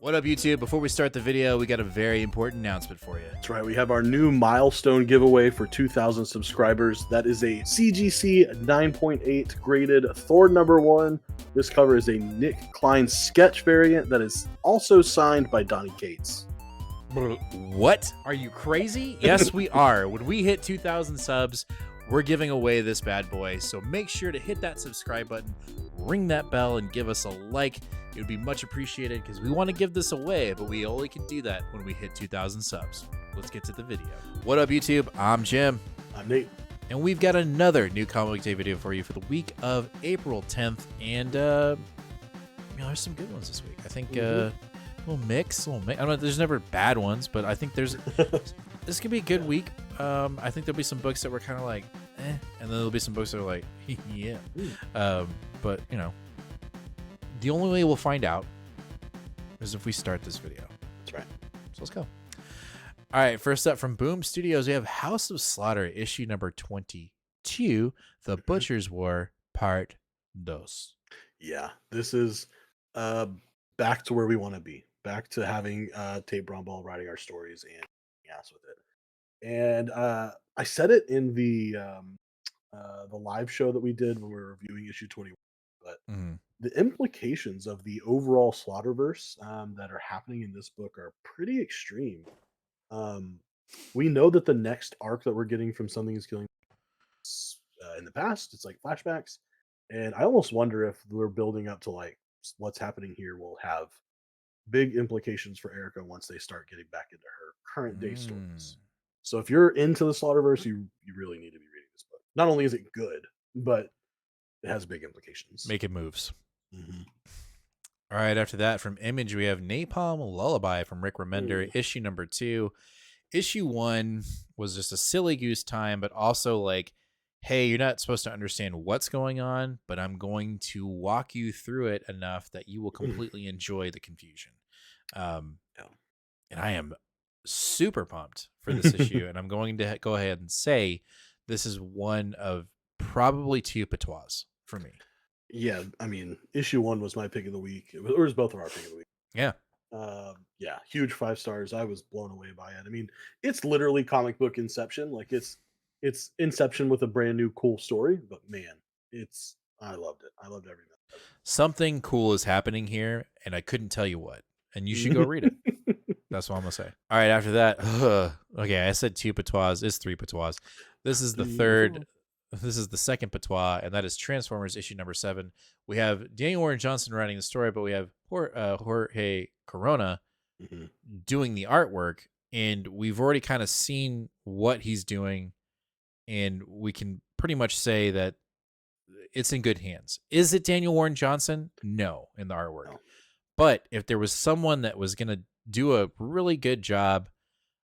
What up, YouTube? Before we start the video, we got a very important announcement for you. That's right. We have our new milestone giveaway for 2,000 subscribers. That is a CGC 9.8 graded Thor #1. This cover is a Nick Klein sketch variant that is also signed by Donnie Cates. What? Are you crazy? Yes, we are. When we hit 2,000 subs, we're giving away this bad boy. So make sure to hit that subscribe button, ring that bell, and give us a like. It would be much appreciated because we want to give this away, but we only can do that when we hit 2,000 subs. Let's get to the video. What up, YouTube? I'm Jim. I'm Nate. And we've got another new Comic Day video for you for the week of April 10th. And, there's some good ones this week. I think, a little mix. I don't know, there's never bad ones, but I think this could be a good week. I think there'll be some books that were kind of like, and then there'll be some books that are like, yeah. But, the only way we'll find out is if we start this video. That's right. So let's go. All right, first up from Boom Studios, we have House of Slaughter, issue number 22, The Butcher's War, Part 2. Yeah, this is back to where we want to be. Back to having Tate Bromball writing our stories and ass with it. And I said it in the live show that we did when we were reviewing issue 21, but the implications of the overall Slaughterverse that are happening in this book are pretty extreme. We know that the next arc that we're getting from Something is Killing in the past, it's like flashbacks, and I almost wonder if we're building up to like what's happening here will have big implications for Erica once they start getting back into her current day stories. So if you're into the Slaughterverse, you really need to be reading this book. Not only is it good, but it has big implications. Making moves. All right, after that, from Image, we have Napalm Lullaby from Rick Remender, issue number 2. Issue 1 was just a silly goose time, but also like, hey, you're not supposed to understand what's going on, but I'm going to walk you through it enough that you will completely enjoy the confusion. And I am super pumped for this issue, and I'm going to go ahead and say this is one of probably 2 patois for me. Yeah, I mean, issue 1 was my pick of the week. It was both of our pick of the week. Yeah. Huge 5 stars. I was blown away by it. I mean, it's literally comic book Inception. Like it's Inception with a brand new cool story. But man, I loved it. I loved every minute of it. Something cool is happening here, and I couldn't tell you what. And you should go read it. That's what I'm gonna say. All right, after that, okay, I said 2 patois. It's 3 patois. This is the third. This is the second patois, and that is Transformers issue number 7. We have Daniel Warren Johnson writing the story, but we have Jorge Corona doing the artwork, and we've already kind of seen what he's doing, and we can pretty much say that it's in good hands. Is it Daniel Warren Johnson? No, in the artwork. No. But if there was someone that was going to do a really good job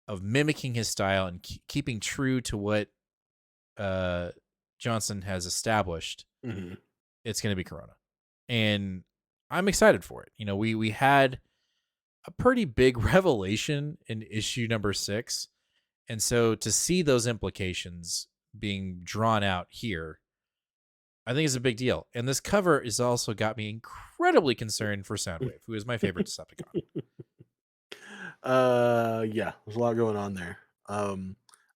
of mimicking his style and keeping true to what Johnson has established, it's going to be Corona. And I'm excited for it. We had a pretty big revelation in issue number 6. And so to see those implications being drawn out here, I think is a big deal. And this cover has also got me incredibly concerned for Soundwave, who is my favorite Decepticon. Yeah, there's a lot going on there.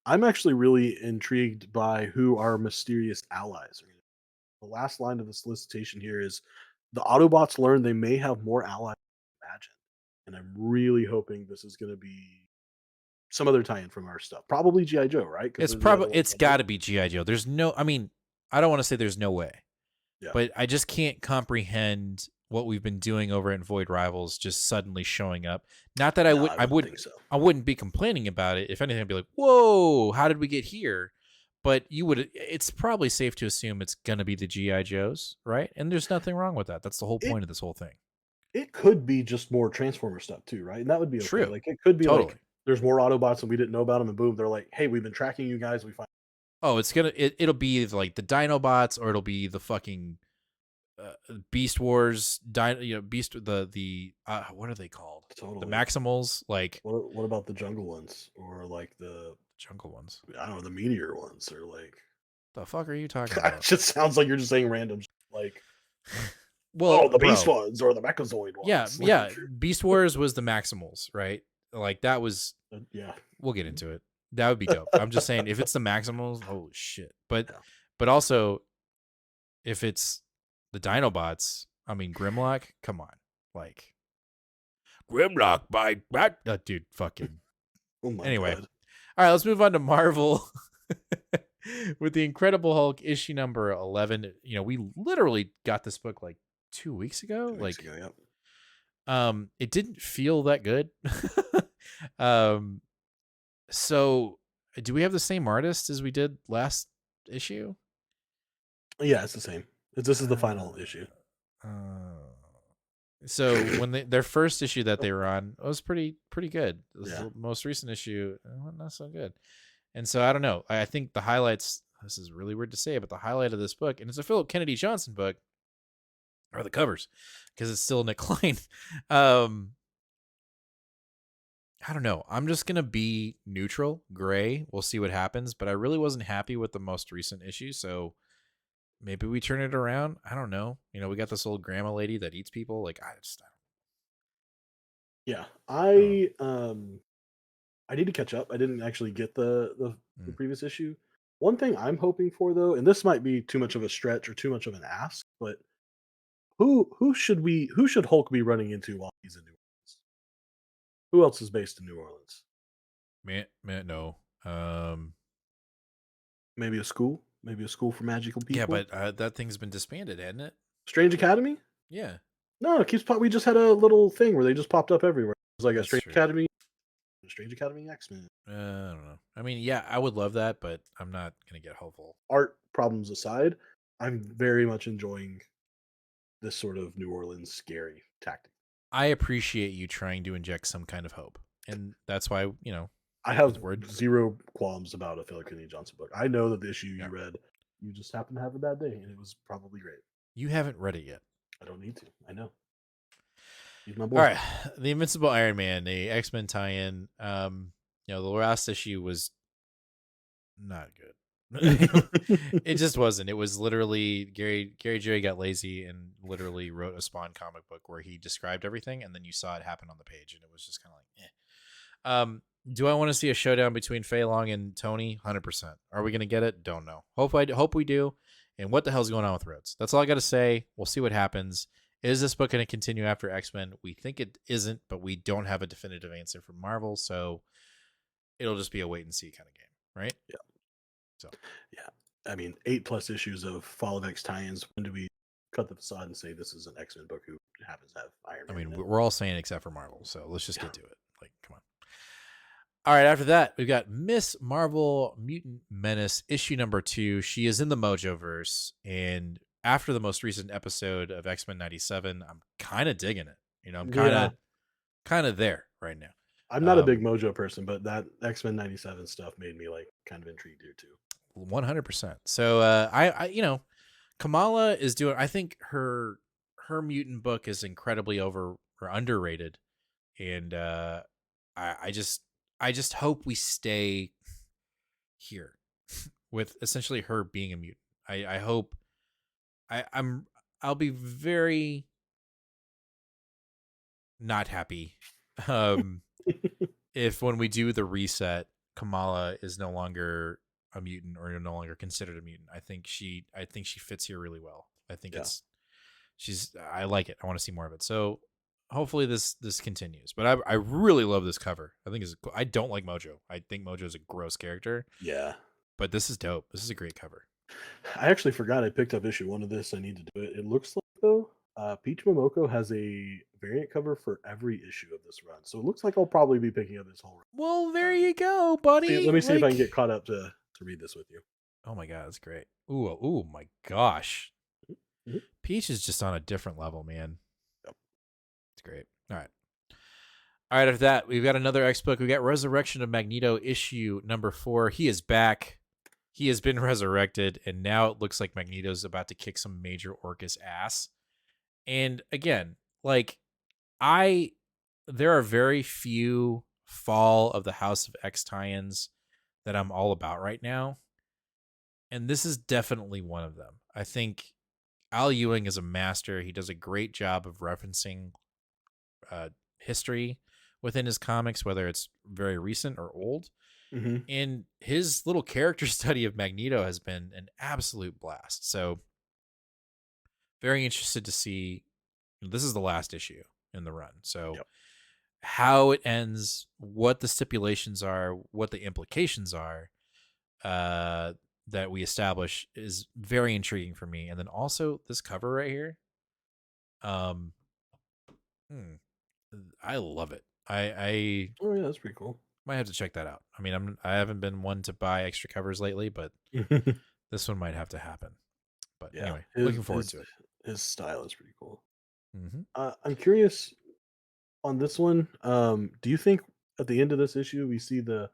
I'm actually really intrigued by who our mysterious allies are. The last line of the solicitation here is the Autobots learn they may have more allies than imagined. And I'm really hoping this is going to be some other tie-in from our stuff. Probably G.I. Joe, right? It's got to be G.I. Joe. There's no, I don't want to say there's no way, but I just can't comprehend what we've been doing over in Void Rivals just suddenly showing up. Not that I wouldn't be complaining about it. If anything, I'd be like, whoa, how did we get here? But it's probably safe to assume it's going to be the G.I. Joes, right? And there's nothing wrong with that. That's the whole point of this whole thing. It could be just more Transformer stuff too, right? And that would be okay. True. Like it could be like there's more Autobots and we didn't know about them, and boom, they're like, hey, we've been tracking you guys. We find. Oh, it'll be like the Dinobots, or it'll be the fucking Beast Wars, Beast the what are they called? Totally. The Maximals, like what about the Jungle ones, or like the Jungle ones? I don't know, the Meteor ones, or like the fuck are you talking about? It just sounds like you're just saying random like Well, Oh, the Beast bro, ones or the Mechazoid yeah, ones. yeah. Beast Wars was the Maximals, right? Like that was. Yeah. We'll get into it. That would be dope. I'm just saying, if it's the Maximals, holy shit. Yeah. But also, if it's the Dinobots, I mean Grimlock, come on, like Grimlock by that dude, fucking. Oh my Anyway, god. all right, let's move on to Marvel with the Incredible Hulk issue number 11. You know, we literally got this book like 2 weeks ago. 2 weeks Like, ago, yep. it didn't feel that good. um, so do we have the same artist as we did last issue? Yeah, it's the same. This is the final Uh, issue. So when their first issue that they were on was pretty good. Yeah. The most recent issue, not so good. And so I don't know. I think the highlights. This is really weird to say, but the highlight of this book, and it's a Philip Kennedy Johnson book, are the covers, because it's still Nick Klein. I don't know. I'm just gonna be neutral, gray. We'll see what happens. But I really wasn't happy with the most recent issue, so maybe we turn it around. I don't know. You know, we got this old grandma lady that eats people. Like, I just. Yeah. Oh. I need to catch up. I didn't actually get the Mm. previous issue. One thing I'm hoping for though, and this might be too much of a stretch or too much of an ask, but who should Hulk be running into while he's in New Orleans? Who else is based in New Orleans? Man, no. Maybe a school? Maybe a school for magical Yeah, people? but that thing's been disbanded, hasn't it? Strange Academy? Yeah, No, it keeps we just had a little thing where they just popped up everywhere. It was like a that's Strange true. Academy, Strange Academy X-Men. I don't know. I mean, yeah, I would love that, but I'm not gonna get hopeful. Art problems aside, I'm very much enjoying this sort of New Orleans scary tactic. I appreciate you trying to inject some kind of hope, and that's why I have with word. zero qualms about a Philip Kennedy Johnson book. I know that the issue Yeah. you read, you just happened to have a bad day, and it was probably great. You haven't read it yet. I don't need to. I know. He's my boy. All right, the Invincible Iron Man, the X-Men tie-in. The last issue was not good. It just wasn't. It was literally Gary Jerry got lazy and literally wrote a Spawn comic book where he described everything, and then you saw it happen on the page, and it was just kind of like, eh. Do I want to see a showdown between Fei Long and Tony? 100%. Are we gonna get it? Don't know. Hope we do. And what the hell's going on with Rhodes? That's all I got to say. We'll see what happens. Is this book going to continue after X-Men? We think it isn't, but we don't have a definitive answer from Marvel, so it'll just be a wait and see kind of game, right? Yeah. So yeah. I mean, 8+ issues of Fall of X tie-ins. When do we cut the facade and say this is an X-Men book who happens to have Iron Man? I mean, in it? we're all saying except for Marvel, so let's just get to it. Like, come on. All right, after that, we've got Miss Marvel Mutant Menace, issue number 2. She is in the Mojoverse, and after the most recent episode of X-Men 97, I'm kind of digging it. I'm kind of there right now. I'm not a big Mojo person, but that X-Men 97 stuff made me like kind of intrigued here too. 100%. So I Kamala is doing. I think her mutant book is incredibly over or underrated, and I just hope we stay here with essentially her being a mutant. I hope I'll be very not happy if when we do the reset, Kamala is no longer a mutant or no longer considered a mutant. I think she fits here really well. I think I like it. I want to see more of it. So hopefully this continues. But I really love this cover. I think I don't like Mojo. I think Mojo is a gross character. Yeah. But this is dope. This is a great cover. I actually forgot I picked up issue 1 of this. I need to do it. It looks like though, Peach Momoko has a variant cover for every issue of this run. So it looks like I'll probably be picking up this whole run. Well, there you go, buddy. Let me see if I can get caught up to read this with you. Oh my god, that's great. Ooh, my gosh. Mm-hmm. Peach is just on a different level, man. Yep. It's great. All right, after that, we've got another X book. We got Resurrection of Magneto, issue number 4. He is back. He has been resurrected, and now it looks like Magneto's about to kick some major Orcus ass. And again, like, there are very few Fall of the House of X tie-ins that I'm all about right now. And this is definitely one of them. I think Al Ewing is a master. He does a great job of referencing history within his comics, whether it's very recent or old. Mm-hmm. And his little character study of Magneto has been an absolute blast. So very interested to see. This is the last issue in the run. So Yep. how it ends, what the stipulations are, what the implications are, that we establish is very intriguing for me. And then also this cover right here. I love it. I Oh yeah, that's pretty cool. might have to check that out. I mean, I haven't been one to buy extra covers lately, but this one might have to happen. But Yeah, anyway, looking forward to it. his style is pretty cool. Mm-hmm. I'm curious on this one. Do you think at the end of this issue we see the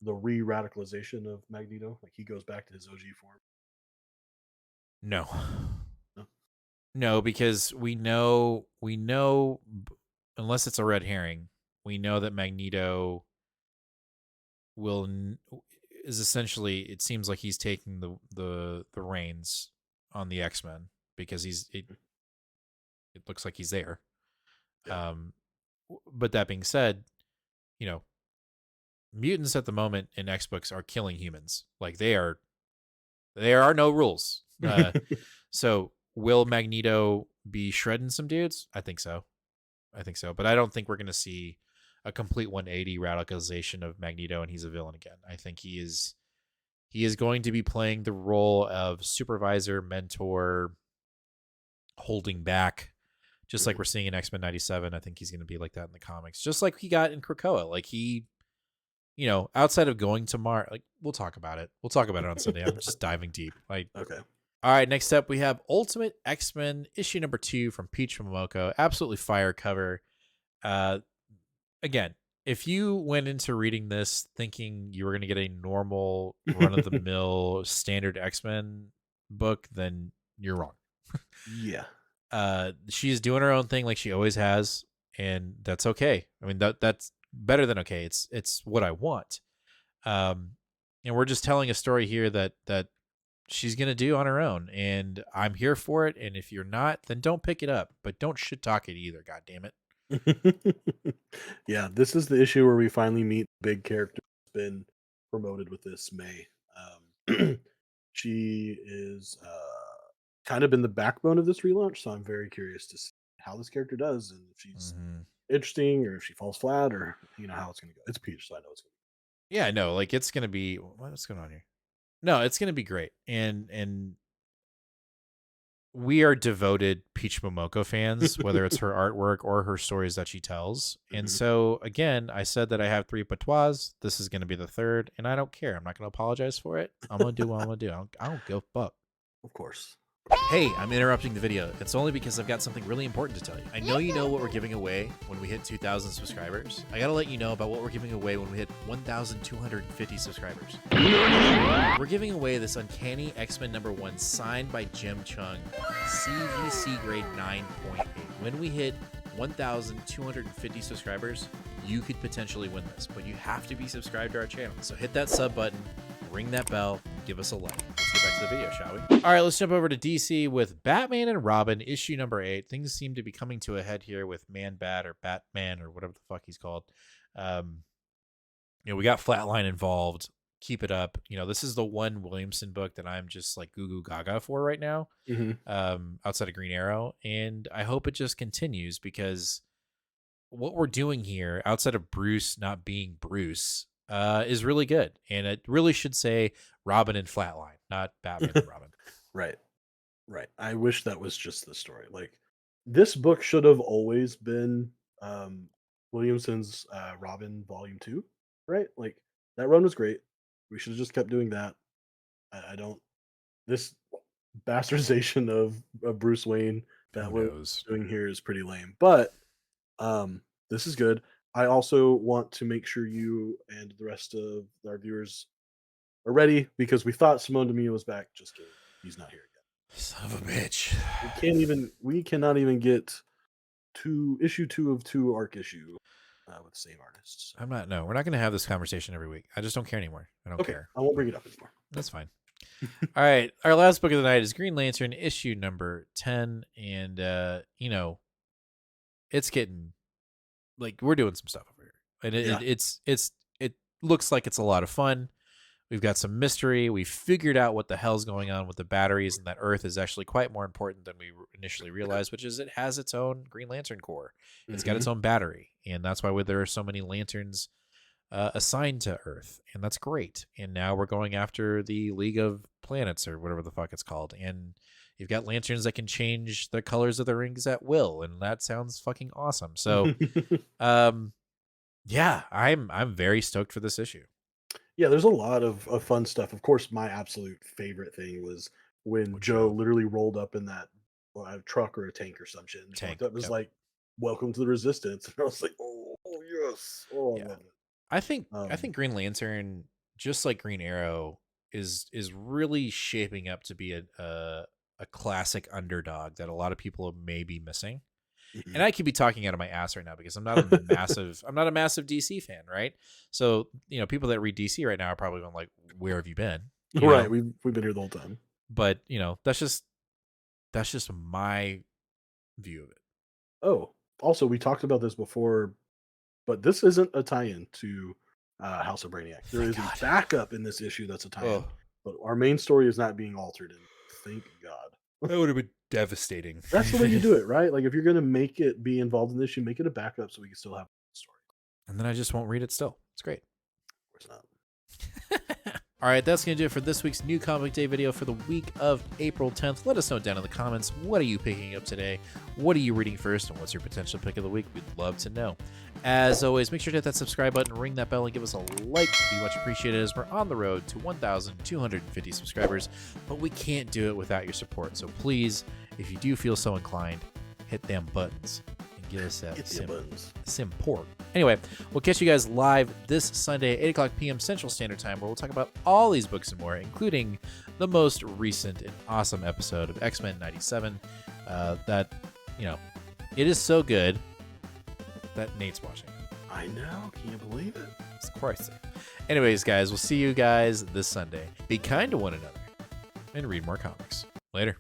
re-radicalization of Magneto? Like he goes back to his OG form? No, No? no, because we know, unless it's a red herring, we know that Magneto is essentially. It seems like he's taking the reins on the X-Men because it looks like he's there. Yeah. But that being said, you know, mutants at the moment in X books are killing humans. Like there are no rules. So will Magneto be shredding some dudes? I think so. But I don't think we're going to see a complete 180 radicalization of Magneto and he's a villain again. I think he is going to be playing the role of supervisor, mentor, holding back, just like we're seeing in X-Men 97. I think he's going to be like that in the comics, just like he got in Krakoa. Like he, outside of going to Mars, like we'll talk about it. We'll talk about it on Sunday. I'm just diving deep. Like, Okay. All right, next up we have Ultimate X-Men issue number 2 from Peach Momoko. Absolutely fire cover. Again, if you went into reading this thinking you were going to get a normal run-of-the-mill standard X-Men book, then you're wrong. Yeah. She's doing her own thing like she always has, and that's okay. I mean, that's better than okay. It's what I want. And we're just telling a story here that she's gonna do on her own, and I'm here for it. And if you're not, then don't pick it up, but don't shit talk it either. God damn it. Yeah, this is the issue where we finally meet the big character who's been promoted with this May. She is kind of been the backbone of this relaunch, so I'm very curious to see how this character does and if she's interesting or if she falls flat or how it's gonna go. It's Peach, so I know it's gonna Yeah, no, like it's gonna be what's going on here. No, it's gonna be great, and we are devoted Peach Momoko fans, whether it's her artwork or her stories that she tells. And so, again, I said that I have 3 patois. This is going to be the 3rd, and I don't care. I'm not going to apologize for it. I'm going to do what I'm going to do. I don't give a fuck. Of course. Hey, I'm interrupting the video. It's only because I've got something really important to tell you. I know you know what we're giving away when we hit 2,000 subscribers. I gotta let you know about what we're giving away when we hit 1,250 subscribers. We're giving away this Uncanny X-Men #1 signed by Jim Chung, CVC grade 9.8. When we hit 1,250 subscribers, you could potentially win this, but you have to be subscribed to our channel. So hit that sub button, ring that bell, give us a like. Let's get back to the video, shall we? All right, let's jump over to DC with Batman and Robin, issue number 8. Things seem to be coming to a head here with Man-Bat or Batman or whatever the fuck he's called. We got Flatline involved. Keep it up. This is the one Williamson book that I'm just like goo goo gaga for right now, outside of Green Arrow. And I hope it just continues because what we're doing here, outside of Bruce not being Bruce, is really good. And it really should say Robin and Flatline, not Batman and Robin. Right. I wish that was just the story. Like this book should have always been Williamson's Robin Volume 2, right? Like that run was great. We should have just kept doing that. I don't this bastardization of Bruce Wayne that we're doing here is pretty lame. But this is good. I also want to make sure you and the rest of our viewers are ready because we thought Simone Demille was back. Just kidding. He's not here again. Son of a bitch. We cannot even get issue 2 of 2 arc issue with the same artists. So. We're not going to have this conversation every week. I just don't care anymore. I don't care. I won't bring it up anymore. That's fine. All right, our last book of the night is Green Lantern issue number 10, and it's getting like we're doing some stuff over here, and it looks like it's a lot of fun. We've got some mystery. We figured out what the hell's going on with the batteries, and that Earth is actually quite more important than we initially realized, which is it has its own Green Lantern Corps. It's got its own battery, and that's why there are so many lanterns assigned to Earth, and that's great. And now we're going after the League of Planets, or whatever the fuck it's called, and you've got lanterns that can change the colors of the rings at will, and that sounds fucking awesome. So, yeah, I'm very stoked for this issue. Yeah, there's a lot of fun stuff. Of course, my absolute favorite thing was when Joe literally rolled up in that truck or a tank or some shit. And just walked up, it was like, "Welcome to the Resistance." And I was like, "Oh, yes, oh, I love it." I think Green Lantern, just like Green Arrow, is really shaping up to be a classic underdog that a lot of people may be missing. And I could be talking out of my ass right now because I'm not a massive DC fan, right? So people that read DC right now are probably going like, "Where have you been?" Right, we've been here the whole time. But that's just my view of it. Oh, also, we talked about this before, but this isn't a tie-in to House of Brainiac. There is a backup in this issue that's a tie-in, but our main story is not being altered. And thank God. That would have been devastating. That's the way you do it, right? Like if you're going to make it be involved in this, you make it a backup so we can still have a story. And then I just won't read it still. It's great. Of course not. All right, that's going to do it for this week's New Comic Day video for the week of April 10th. Let us know down in the comments, what are you picking up today? What are you reading first? And what's your potential pick of the week? We'd love to know. As always, make sure to hit that subscribe button, ring that bell, and give us a like. It'd be much appreciated as we're on the road to 1,250 subscribers, but we can't do it without your support. So please, if you do feel so inclined, hit them buttons. Give us that support. Anyway, we'll catch you guys live this Sunday at 8 o'clock p.m. Central Standard Time, where we'll talk about all these books and more, including the most recent and awesome episode of X-Men 97. That, it is so good that Nate's watching. I know. Can you believe it? It's crazy. Anyways, guys, we'll see you guys this Sunday. Be kind to one another and read more comics. Later.